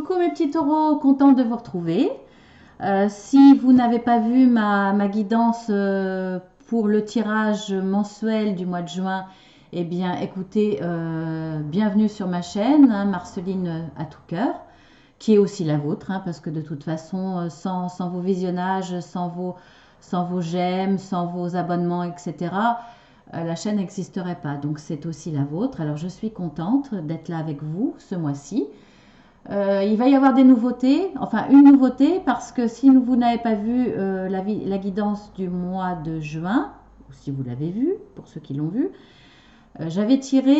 Coucou mes petits taureaux, contente de vous retrouver. Si vous n'avez pas vu ma guidance pour le tirage mensuel du mois de juin, eh bien écoutez, bienvenue sur ma chaîne, hein, Marceline à tout cœur, qui est aussi la vôtre, hein, parce que de toute façon, sans vos visionnages, sans vos j'aime, sans vos abonnements, etc., la chaîne n'existerait pas. Donc c'est aussi la vôtre. Alors je suis contente d'être là avec vous ce mois-ci. Il va y avoir des nouveautés, enfin une nouveauté, parce que si vous n'avez pas vu la guidance du mois de juin, ou si vous l'avez vu, pour ceux qui l'ont vu, j'avais tiré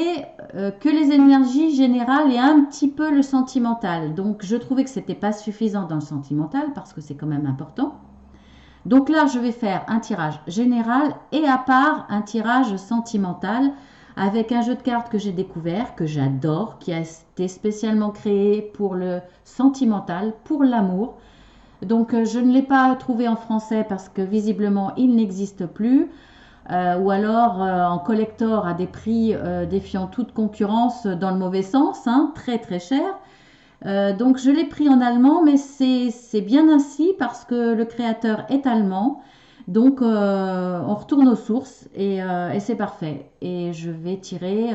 que les énergies générales et un petit peu le sentimental. Donc je trouvais que c'était pas suffisant dans le sentimental, parce que c'est quand même important. Donc là, je vais faire un tirage général et à part un tirage sentimental avec un jeu de cartes que j'ai découvert, que j'adore, qui a été spécialement créé pour le sentimental, pour l'amour. Donc je ne l'ai pas trouvé en français parce que visiblement il n'existe plus. Ou alors en collector à des prix défiant toute concurrence dans le mauvais sens, hein, très très cher. Donc je l'ai pris en allemand, mais c'est bien ainsi parce que le créateur est allemand. Donc on retourne aux sources et c'est parfait. Et je vais tirer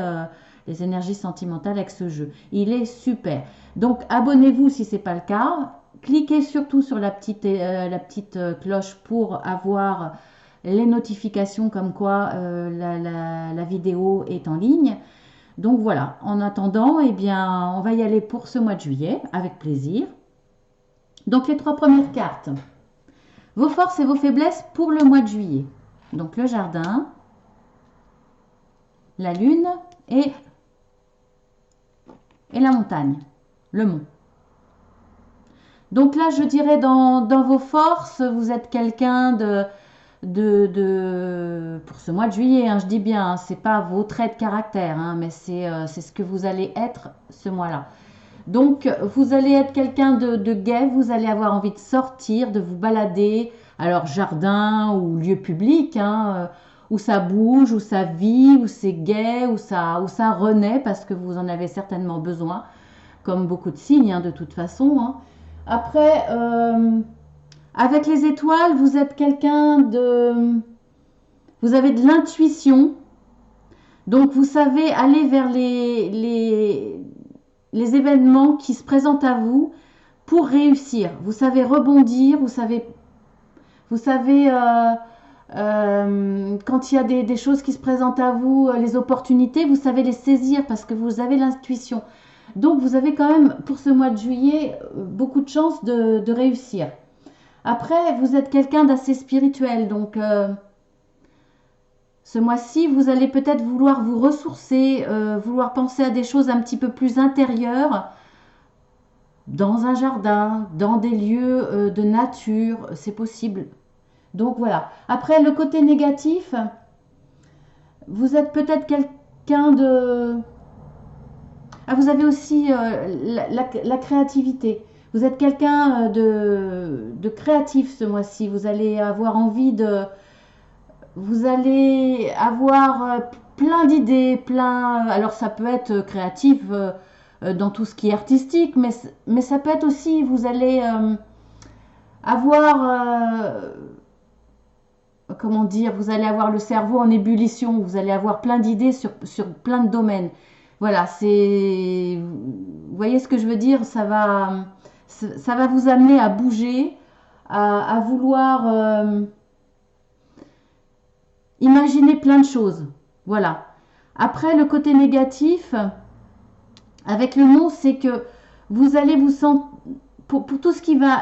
les énergies sentimentales avec ce jeu. Il est super. Donc abonnez-vous si ce n'est pas le cas. Cliquez surtout sur la petite cloche pour avoir les notifications comme quoi la vidéo est en ligne. Donc voilà, en attendant, eh bien, on va y aller pour ce mois de juillet, avec plaisir. Donc les trois premières cartes, vos forces et vos faiblesses pour le mois de juillet. Donc le jardin, la lune et la montagne, le mont. Donc là, je dirais dans vos forces, vous êtes quelqu'un pour ce mois de juillet, hein, je dis bien, hein, c'est pas vos traits de caractère, hein, mais c'est ce que vous allez être ce mois-là. Donc, vous allez être quelqu'un de gai, vous allez avoir envie de sortir, de vous balader, alors jardin ou lieu public, hein, où ça bouge, où ça vit, où c'est gai, où ça renaît, parce que vous en avez certainement besoin, comme beaucoup de signes, hein, de toute façon. Hein. Après, avec les étoiles, vous êtes quelqu'un de... Vous avez de l'intuition, donc vous savez aller vers les événements qui se présentent à vous pour réussir. Vous savez rebondir, vous savez quand il y a des choses qui se présentent à vous, les opportunités, vous savez les saisir parce que vous avez l'intuition. Donc vous avez quand même pour ce mois de juillet beaucoup de chances de réussir. Après, vous êtes quelqu'un d'assez spirituel, donc ce mois-ci, vous allez peut-être vouloir vous ressourcer, vouloir penser à des choses un petit peu plus intérieures, dans un jardin, dans des lieux de nature, c'est possible. Donc voilà. Après, le côté négatif, vous êtes peut-être quelqu'un de... Ah, vous avez aussi la créativité. Vous êtes quelqu'un de créatif ce mois-ci. Vous allez avoir envie de... Vous allez avoir plein d'idées, plein... Alors ça peut être créatif dans tout ce qui est artistique, mais ça peut être aussi, vous allez avoir... comment dire, vous allez avoir le cerveau en ébullition, vous allez avoir plein d'idées sur plein de domaines. Voilà, c'est... Vous voyez ce que je veux dire? Ça va vous amener à bouger, à vouloir imaginer plein de choses. Voilà. Après, le côté négatif, avec le nom, c'est que vous allez vous sentir... Pour tout ce qui va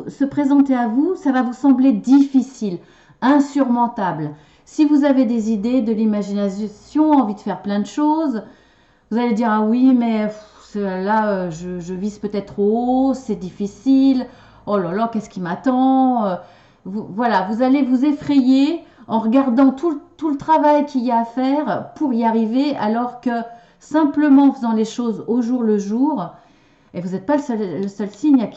se présenter à vous, ça va vous sembler difficile, insurmontable. Si vous avez des idées, de l'imagination, envie de faire plein de choses, vous allez dire ah oui mais là je vise peut-être trop haut, c'est difficile, oh là là qu'est-ce qui m'attend, voilà, vous allez vous effrayer en regardant tout le travail qu'il y a à faire pour y arriver, alors que simplement en faisant les choses au jour le jour, et vous n'êtes pas le seul signe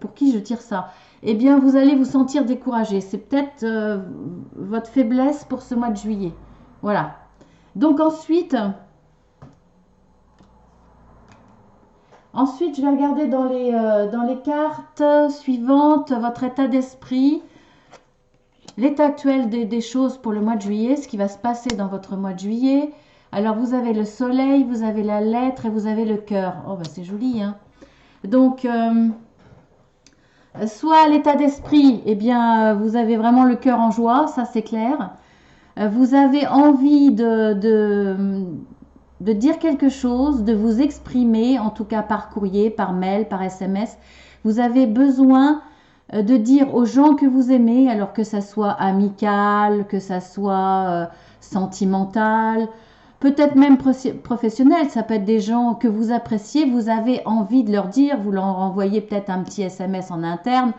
pour qui je tire ça, eh bien vous allez vous sentir découragé. C'est peut-être votre faiblesse pour ce mois de juillet. Voilà. Donc ensuite, Ensuite, je vais regarder dans les cartes suivantes votre état d'esprit, l'état actuel des choses pour le mois de juillet, ce qui va se passer dans votre mois de juillet. Alors, vous avez le soleil, vous avez la lettre et vous avez le cœur. Oh, bah, c'est joli, hein. Donc, soit l'état d'esprit, eh bien, vous avez vraiment le cœur en joie, ça c'est clair. Vous avez envie de dire quelque chose, de vous exprimer, en tout cas par courrier, par mail, par SMS. Vous avez besoin de dire aux gens que vous aimez, alors que ça soit amical, que ça soit sentimental, peut-être même professionnel, ça peut être des gens que vous appréciez, vous avez envie de leur dire, vous leur envoyez peut-être un petit SMS en interne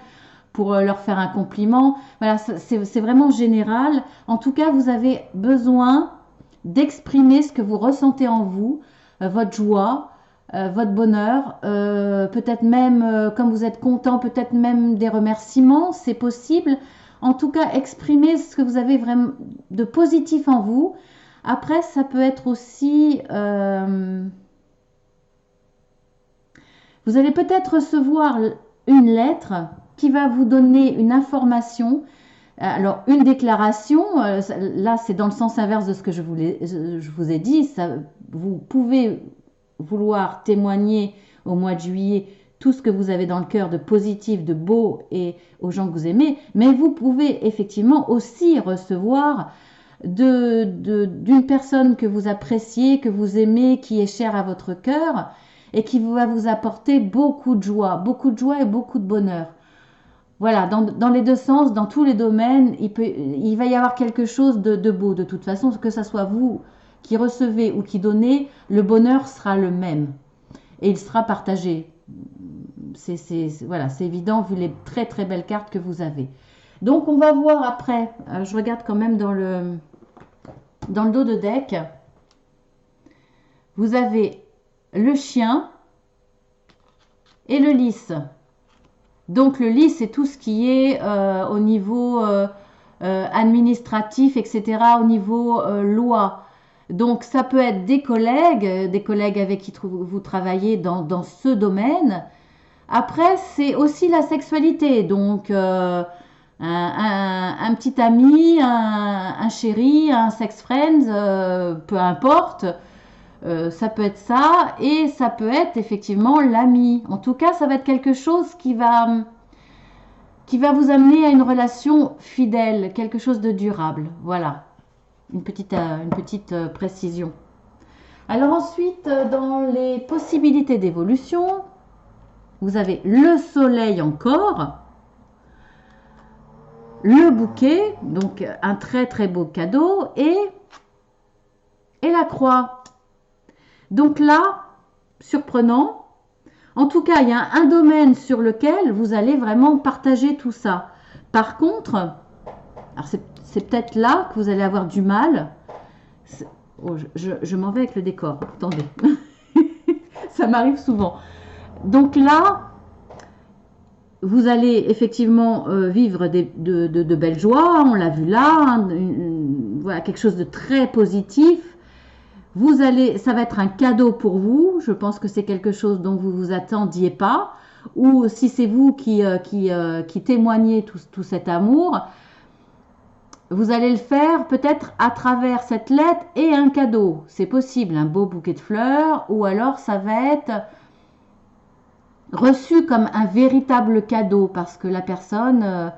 pour leur faire un compliment. Voilà, c'est vraiment général. En tout cas, vous avez besoin d'exprimer ce que vous ressentez en vous, votre joie, votre bonheur, peut-être même, comme vous êtes content, peut-être même des remerciements, c'est possible. En tout cas, exprimer ce que vous avez vraiment de positif en vous. Après, ça peut être aussi... vous allez peut-être recevoir une lettre qui va vous donner une information. Alors, une déclaration, là, c'est dans le sens inverse de ce que je vous ai dit. Ça, vous pouvez vouloir témoigner au mois de juillet tout ce que vous avez dans le cœur de positif, de beau et aux gens que vous aimez, mais vous pouvez effectivement aussi recevoir d'une personne que vous appréciez, que vous aimez, qui est chère à votre cœur et qui va vous apporter beaucoup de joie et beaucoup de bonheur. Voilà, dans les deux sens, dans tous les domaines, il va y avoir quelque chose de beau. De toute façon, que ce soit vous qui recevez ou qui donnez, le bonheur sera le même. Et il sera partagé. Voilà, c'est évident vu les très très belles cartes que vous avez. Donc on va voir après, je regarde quand même dans le dos de deck. Vous avez le chien et le lys. Donc le lys, c'est tout ce qui est au niveau administratif, etc., au niveau loi. Donc ça peut être des collègues avec qui vous travaillez dans ce domaine. Après, c'est aussi la sexualité. Donc un petit ami, un chéri, un sex friend, peu importe. Ça peut être ça et ça peut être effectivement l'ami. En tout cas, ça va être quelque chose qui va vous amener à une relation fidèle, quelque chose de durable. Voilà, une petite précision. Alors ensuite, dans les possibilités d'évolution, vous avez le soleil encore, le bouquet, donc un très très beau cadeau, et la croix. Donc là, surprenant, en tout cas, il y a un domaine sur lequel vous allez vraiment partager tout ça. Par contre, alors c'est peut-être là que vous allez avoir du mal. Oh, je m'en vais avec le décor. Attendez. Ça m'arrive souvent. Donc là, vous allez effectivement vivre de belles joies. On l'a vu là. Hein, voilà, quelque chose de très positif. Ça va être un cadeau pour vous. Je pense que c'est quelque chose dont vous vous attendiez pas. Ou si c'est vous qui témoignez tout cet amour, vous allez le faire peut-être à travers cette lettre et un cadeau. C'est possible, un beau bouquet de fleurs, ou alors ça va être reçu comme un véritable cadeau parce que la personne...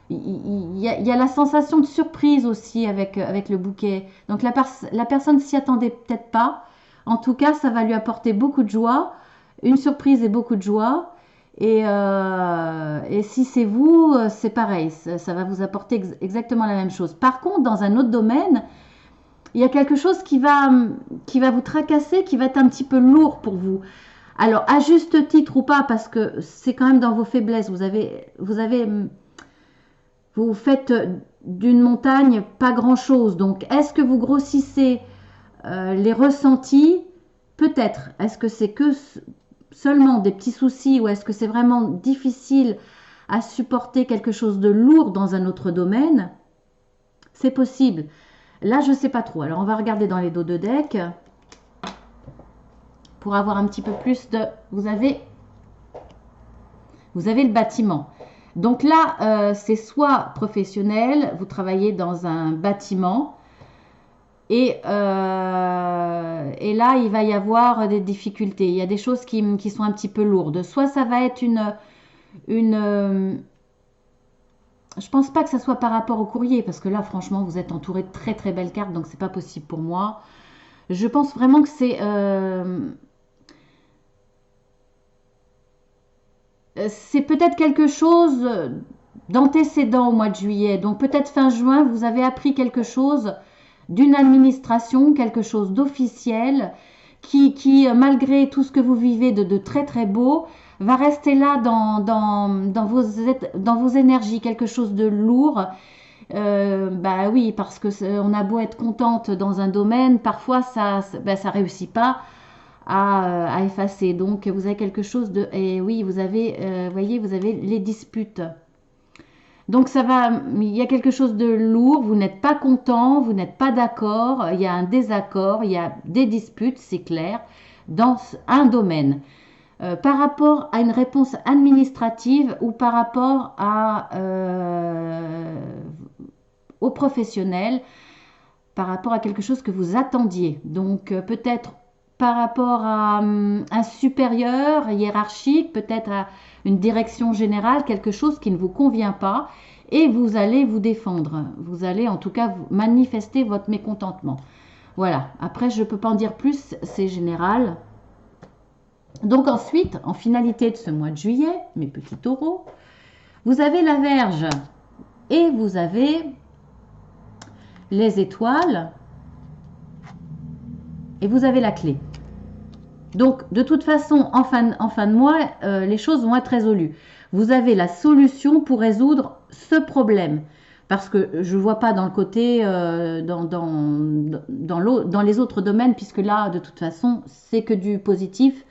il y a la sensation de surprise aussi avec le bouquet. Donc la personne s'y attendait peut-être pas. En tout cas, ça va lui apporter beaucoup de joie, une surprise et beaucoup de joie. Et si c'est vous, c'est pareil, ça va vous apporter exactement la même chose. Par contre, dans un autre domaine, il y a quelque chose qui va vous tracasser, qui va être un petit peu lourd pour vous. Alors, à juste titre ou pas, parce que c'est quand même dans vos faiblesses. Vous faites d'une montagne pas grand-chose. Donc, est-ce que vous grossissez les ressentis? Peut-être. Est-ce que c'est que seulement des petits soucis ou est-ce que c'est vraiment difficile à supporter quelque chose de lourd dans un autre domaine? C'est possible. Là, je ne sais pas trop. Alors, on va regarder dans les dos de deck pour avoir un petit peu plus de... Vous avez le bâtiment. Donc là, c'est soit professionnel, vous travaillez dans un bâtiment, et là, il va y avoir des difficultés. Il y a des choses qui sont un petit peu lourdes. Soit ça va être je pense pas que ça soit par rapport au courrier, parce que là, franchement, vous êtes entouré de très très belles cartes, donc c'est pas possible pour moi. Je pense vraiment que c'est peut-être quelque chose d'antécédent au mois de juillet. Donc peut-être fin juin, vous avez appris quelque chose d'une administration, quelque chose d'officiel, qui, malgré tout ce que vous vivez de très très beau, va rester là dans vos énergies, quelque chose de lourd. Bah oui, parce que on a beau être contente dans un domaine, parfois ça réussit pas à effacer. Donc vous avez quelque chose de... Et oui, vous avez, voyez, vous avez les disputes. Donc ça va, il y a quelque chose de lourd, vous n'êtes pas content, vous n'êtes pas d'accord, il y a un désaccord, il y a des disputes, c'est clair, dans un domaine. Par rapport à une réponse administrative ou par rapport aux professionnels, par rapport à quelque chose que vous attendiez. Donc peut-être par rapport à un supérieur hiérarchique, peut-être à une direction générale, quelque chose qui ne vous convient pas, et vous allez vous défendre. Vous allez en tout cas manifester votre mécontentement. Voilà, après je ne peux pas en dire plus, c'est général. Donc ensuite, en finalité de ce mois de juillet, mes petits taureaux, vous avez la Vierge et vous avez les étoiles et vous avez la clé. Donc, de toute façon, en fin de mois, les choses vont être résolues. Vous avez la solution pour résoudre ce problème. Parce que je ne vois pas dans le côté, dans les autres domaines, puisque là, de toute façon, c'est que du positif.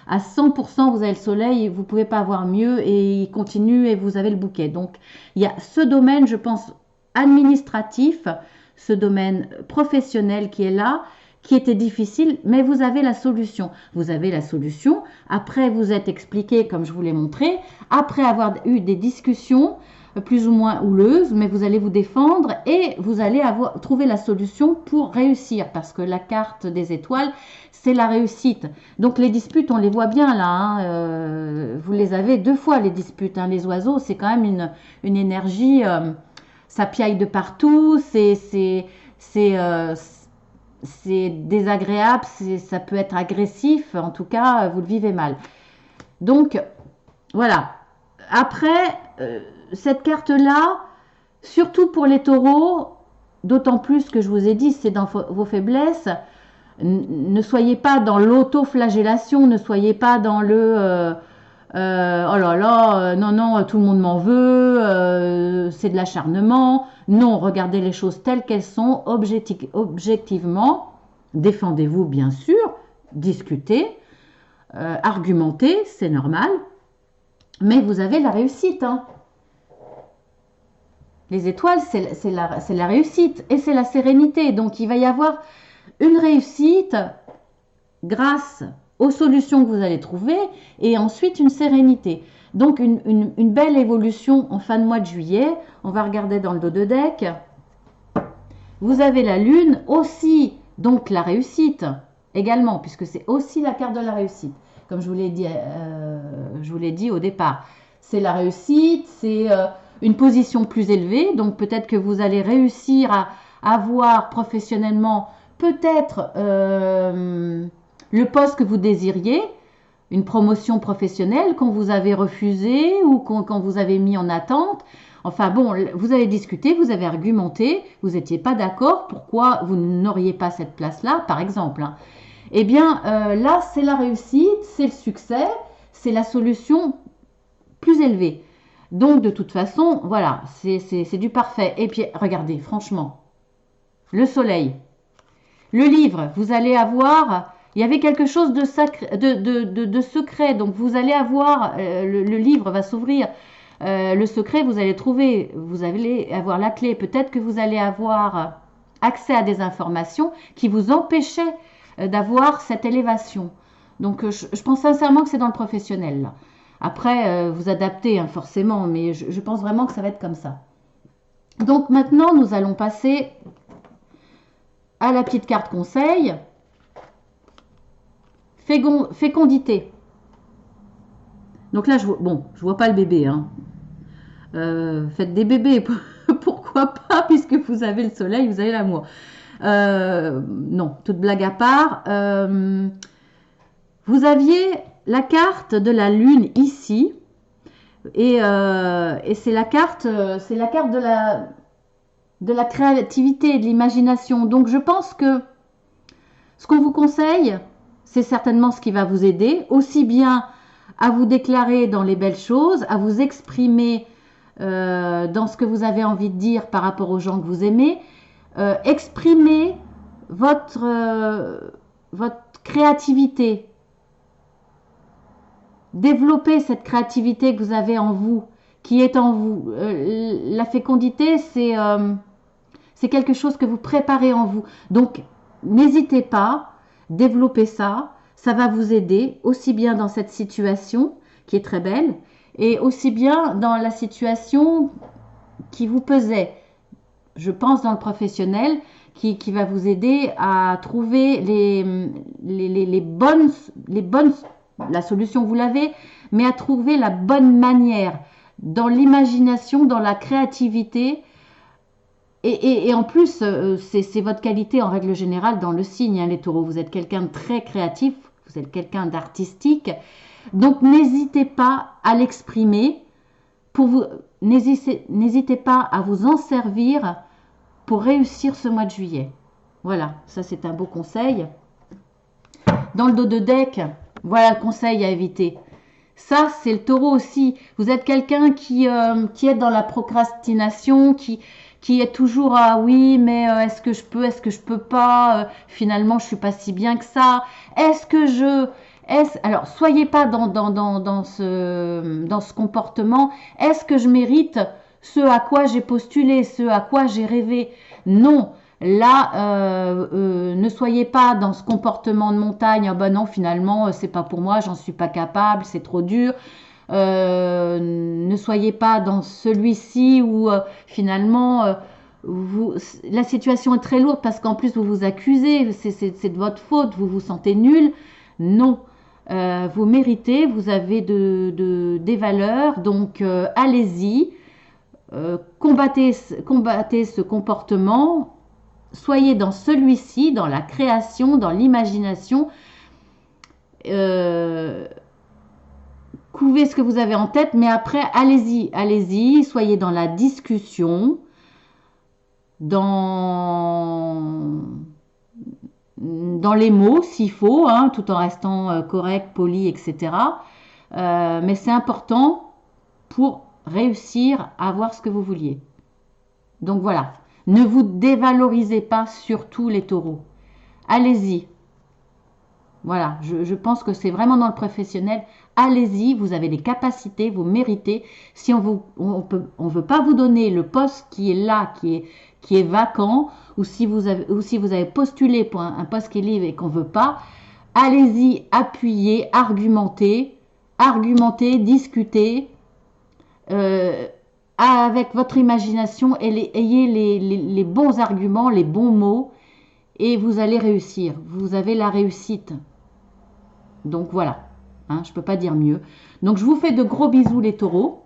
À 100%, vous avez le soleil, vous ne pouvez pas avoir mieux, et il continue et vous avez le bouquet. Donc, il y a ce domaine, je pense, administratif, ce domaine professionnel qui est là, qui était difficile, mais vous avez la solution. Vous avez la solution. Après, vous êtes expliqué, comme je vous l'ai montré. Après avoir eu des discussions plus ou moins houleuses, mais vous allez vous défendre et vous allez trouver la solution pour réussir. Parce que la carte des étoiles, c'est la réussite. Donc les disputes, on les voit bien là. Hein, vous les avez 2 fois, les disputes. Hein. Les oiseaux, c'est quand même une énergie, ça piaille de partout, c'est désagréable, ça peut être agressif, en tout cas, vous le vivez mal. Donc, voilà. Après, cette carte-là, surtout pour les taureaux, d'autant plus que je vous ai dit, c'est dans vos faiblesses, ne soyez pas dans l'auto-flagellation, ne soyez pas dans le... oh là là, non, non, tout le monde m'en veut, c'est de l'acharnement. Non, regardez les choses telles qu'elles sont, objectivement. Défendez-vous, bien sûr, discutez, argumentez, c'est normal. Mais vous avez la réussite. Hein. Les étoiles, c'est la réussite et c'est la sérénité. Donc, il va y avoir une réussite grâce aux solutions que vous allez trouver et ensuite une sérénité. Donc une belle évolution en fin de mois de juillet. On va regarder dans le dos de deck. Vous avez la lune aussi, donc la réussite également, puisque c'est aussi la carte de la réussite. Comme je vous l'ai dit au départ. C'est la réussite, c'est une position plus élevée. Donc peut-être que vous allez réussir à avoir professionnellement peut-être le poste que vous désiriez, une promotion professionnelle qu'on vous avait refusée ou qu'on vous avait mis en attente. Enfin bon, vous avez discuté, vous avez argumenté, vous n'étiez pas d'accord, pourquoi vous n'auriez pas cette place-là, par exemple. Hein. Eh bien, là, c'est la réussite, c'est le succès, c'est la solution plus élevée. Donc, de toute façon, voilà, c'est du parfait. Et puis, regardez, franchement, le soleil, le livre, vous allez avoir... Il y avait quelque chose de secret, donc vous allez avoir, le livre va s'ouvrir, le secret, vous allez trouver, vous allez avoir la clé. Peut-être que vous allez avoir accès à des informations qui vous empêchaient d'avoir cette élévation. Donc, je pense sincèrement que c'est dans le professionnel, là. Après, vous adaptez, hein, forcément, mais je pense vraiment que ça va être comme ça. Donc, maintenant, nous allons passer à la petite carte conseil. Fécondité. Donc là, je vois pas le bébé, hein. Faites des bébés, pourquoi pas, puisque vous avez le soleil, vous avez l'amour. Non, toute blague à part. Vous aviez la carte de la lune ici, et c'est la carte de la créativité et de l'imagination. Donc je pense que ce qu'on vous conseille, c'est certainement ce qui va vous aider, aussi bien à vous déclarer dans les belles choses, à vous exprimer dans ce que vous avez envie de dire par rapport aux gens que vous aimez. Exprimez votre créativité. Développez cette créativité que vous avez en vous, qui est en vous. La fécondité, c'est quelque chose que vous préparez en vous. Donc, n'hésitez pas, développez ça. Ça va vous aider aussi bien dans cette situation qui est très belle et aussi bien dans la situation qui vous pesait. Je pense dans le professionnel qui va vous aider à trouver les bonnes, la solution vous l'avez, mais à trouver la bonne manière dans l'imagination, dans la créativité. Et en plus, c'est votre qualité en règle générale dans le signe, hein, les taureaux. Vous êtes quelqu'un de très créatif, vous êtes quelqu'un d'artistique. Donc, n'hésitez pas à l'exprimer. N'hésitez pas à vous en servir pour réussir ce mois de juillet. Voilà, ça c'est un beau conseil. Dans le dos de deck, voilà le conseil à éviter. Ça, c'est le taureau aussi. Vous êtes quelqu'un qui est dans la procrastination, qui est toujours ah oui, mais est-ce que je peux pas, finalement, je suis pas si bien que ça. Alors, soyez pas dans ce comportement. Est-ce que je mérite ce à quoi j'ai postulé, ce à quoi j'ai rêvé? Non. Là, ne soyez pas dans ce comportement de montagne. Ah ben non, finalement, c'est pas pour moi, j'en suis pas capable, c'est trop dur. Ne soyez pas dans celui-ci où finalement la situation est très lourde parce qu'en plus vous vous accusez, c'est de votre faute, vous vous sentez nul. Non, vous méritez, vous avez des valeurs, donc allez-y, combattez ce comportement. Soyez dans celui-ci, dans la création, dans l'imagination. Couvez ce que vous avez en tête, mais après, allez-y, soyez dans la discussion, dans les mots s'il faut, hein, tout en restant correct, poli, etc. Mais c'est important pour réussir à avoir ce que vous vouliez. Donc voilà. Ne vous dévalorisez pas, surtout les taureaux. Allez-y. Voilà, je pense que c'est vraiment dans le professionnel. Allez-y, vous avez les capacités, vous méritez. Si on veut pas vous donner le poste qui est là, qui est vacant, ou si vous avez postulé pour un poste qui est libre et qu'on veut pas, allez-y, appuyez, argumentez, discutez. Avec votre imagination, ayez les bons arguments, les bons mots, et vous allez réussir. Vous avez la réussite. Donc voilà, hein, je ne peux pas dire mieux. Donc je vous fais de gros bisous les taureaux.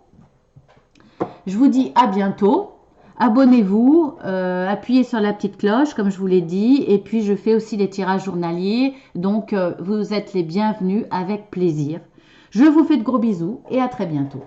Je vous dis à bientôt. Abonnez-vous, appuyez sur la petite cloche comme je vous l'ai dit. Et puis je fais aussi les tirages journaliers. Donc vous êtes les bienvenus avec plaisir. Je vous fais de gros bisous et à très bientôt.